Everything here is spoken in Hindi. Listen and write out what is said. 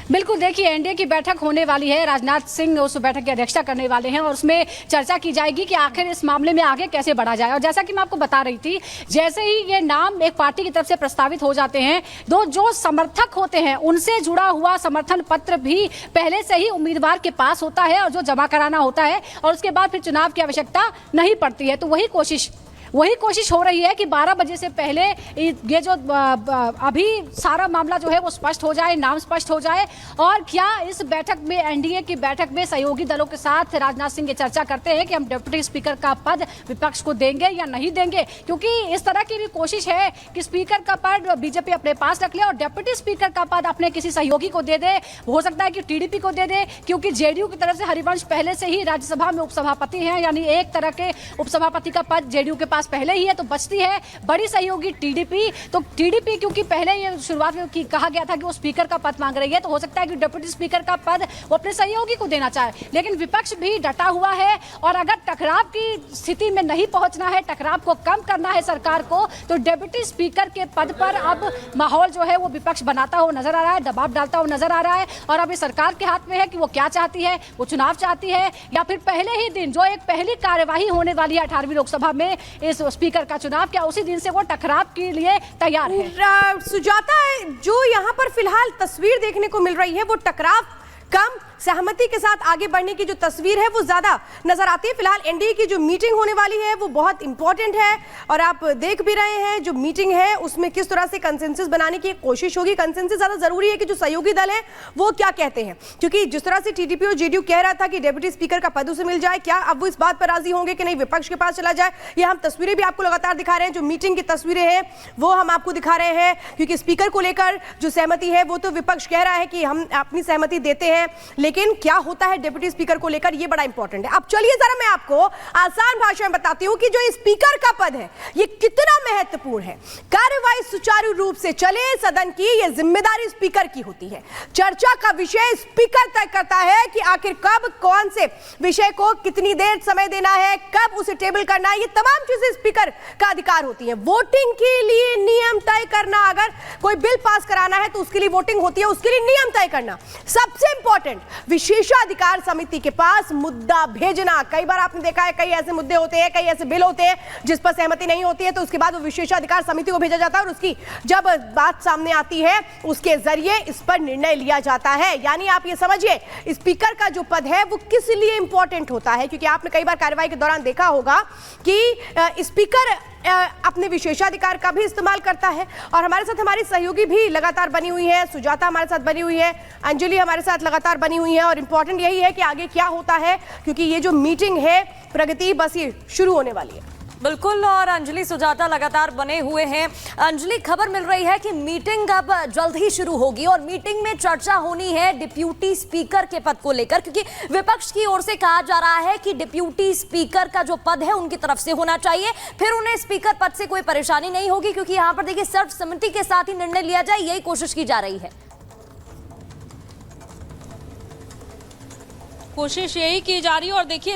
बिल्कुल, देखिए एनडीए की बैठक होने वाली है, राजनाथ सिंह उस बैठक की अध्यक्षता करने वाले हैं और उसमें चर्चा की जाएगी कि आखिर इस मामले में आगे कैसे बढ़ा जाए। और जैसा कि मैं आपको बता रही थी, जैसे ही ये नाम एक पार्टी की तरफ से प्रस्तावित हो जाते हैं, जो समर्थक होते हैं उनसे जुड़ा हुआ समर्थन पत्र भी पहले से ही उम्मीदवार के पास होता है और जो जमा कराना होता है और उसके बाद फिर चुनाव की आवश्यकता नहीं पड़ती है। तो वही कोशिश हो रही है कि 12 बजे से पहले ये जो अभी सारा मामला जो है वो स्पष्ट हो जाए, नाम स्पष्ट हो जाए। और क्या इस बैठक में, एनडीए की बैठक में सहयोगी दलों के साथ राजनाथ सिंह ये चर्चा करते हैं कि हम डिप्टी स्पीकर का पद विपक्ष को देंगे या नहीं देंगे, क्योंकि इस तरह की भी कोशिश है कि स्पीकर का पद बीजेपी अपने पास रख ले और डिप्टी स्पीकर का पद अपने किसी सहयोगी को दे दे। हो सकता है कि टीडीपी को दे दे, क्योंकि जेडीयू की तरफ से हरिवंश पहले से ही राज्यसभा में उपसभापति हैं, यानी एक तरह के उपसभापति का पद जेडीयू के पास पहले ही है। तो बचती है बड़ी सहयोगी टीडीपी। तो टीडीपी क्योंकि पहले ये शुरुआत में कहा गया था कि वो स्पीकर का पद मांग रही है, तो हो सकता है कि डिप्टी स्पीकर का पद वो अपने सहयोगी को देना चाहे। लेकिन विपक्ष भी डटा हुआ है और अगर टकराव की स्थिति में नहीं पहुंचना है, टकराव को कम करना है सरकार को, तो डिप्टी स्पीकर के पद पर अब माहौल जो है वो विपक्ष बनाता हुआ नजर आ रहा है, दबाव डालता हुआ नजर आ रहा है। और अब ये सरकार के हाथ में है कि वो क्या चाहती है, वो चुनाव चाहती है या फिर पहले ही दिन जो एक पहली कार्यवाही होने वाली है 18वीं लोकसभा में इस स्पीकर का चुनाव, क्या उसी दिन से वो टकराव के लिए तैयार है। सुजाता, जो यहाँ पर फिलहाल तस्वीर देखने को मिल रही है वो टकराव कम, सहमति के साथ आगे बढ़ने की जो तस्वीर है वो ज्यादा नजर आती है। फिलहाल एनडीए की जो मीटिंग होने वाली है वो बहुत इंपॉर्टेंट है और आप देख भी रहे हैं जो मीटिंग है उसमें किस तरह से कंसेंसस बनाने की कोशिश होगी। कंसेंसस ज्यादा जरूरी है कि जो सहयोगी दल है वो क्या कहते हैं, क्योंकि जिस तरह से टीडीपी और जेडीयू कह रहा था कि डिप्टी स्पीकर का पद उसे मिल जाए, क्या अब वो इस बात पर राजी होंगे कि नहीं विपक्ष के पास चला जाए। ये हम तस्वीरें भी आपको लगातार दिखा रहे हैं, जो मीटिंग की तस्वीरें हैं वो हम आपको दिखा रहे हैं, क्योंकि स्पीकर को लेकर जो सहमति है वो तो विपक्ष कह रहा है कि हम अपनी सहमति देते हैं, लेकिन क्या होता है डिप्टी स्पीकर को लेकर ये बड़ा इंपॉर्टेंट है। अब चलिए जरा मैं आपको आसान भाषा में बताती हूं कि जो स्पीकर का पद है ये कितना महत्वपूर्ण है। कार्यवाही सुचारू रूप से चले सदन की ये जिम्मेदारी स्पीकर की होती है। चर्चा का विषय स्पीकर तय करता है कि आखिर कब कौन से विषय को कितनी देर समय देना है, कब उसे टेबल करना है, ये तमाम चीजें स्पीकर का अधिकार होती है। वोटिंग के लिए नियम तय करना, अगर कोई बिल पास कराना है तो उसके लिए वोटिंग होती है, उसके लिए नियम तय करना। सबसे इंपॉर्टेंट, विशेषाधिकार समिति के पास मुद्दा भेजना। कई बार आपने देखा है कई ऐसे मुद्दे होते हैं, कई ऐसे बिल होते हैं जिस पर सहमति नहीं होती है, तो उसके बाद वो विशेषाधिकार समिति को भेजा जाता है और उसकी जब बात सामने आती है उसके जरिए इस पर निर्णय लिया जाता है। यानी आप ये समझिए स्पीकर का जो पद है वो किस लिए इंपॉर्टेंट होता है, क्योंकि आपने कई बार कार्यवाही के दौरान देखा होगा कि स्पीकर अपने विशेषाधिकार का भी इस्तेमाल करता है। और हमारे साथ हमारी सहयोगी भी लगातार बनी हुई है, सुजाता हमारे साथ बनी हुई है, अंजलि हमारे साथ लगातार बनी हुई है। और इंपॉर्टेंट यही है कि आगे क्या होता है, क्योंकि ये जो मीटिंग है प्रगति बस ये शुरू होने वाली है। बिल्कुल, और अंजलि सुजाता लगातार बने हुए हैं। अंजलि, खबर मिल रही है कि मीटिंग अब जल्द ही शुरू होगी और मीटिंग में चर्चा होनी है डिप्यूटी स्पीकर के पद को लेकर, क्योंकि विपक्ष की ओर से कहा जा रहा है कि डिप्यूटी स्पीकर का जो पद है उनकी तरफ से होना चाहिए, फिर उन्हें स्पीकर पद से कोई परेशानी नहीं होगी, क्योंकि यहाँ पर देखिए सर्वसम्मति के साथ ही निर्णय लिया जाए, यही कोशिश की जा रही है। कोशिश यही की जा रही है और देखिए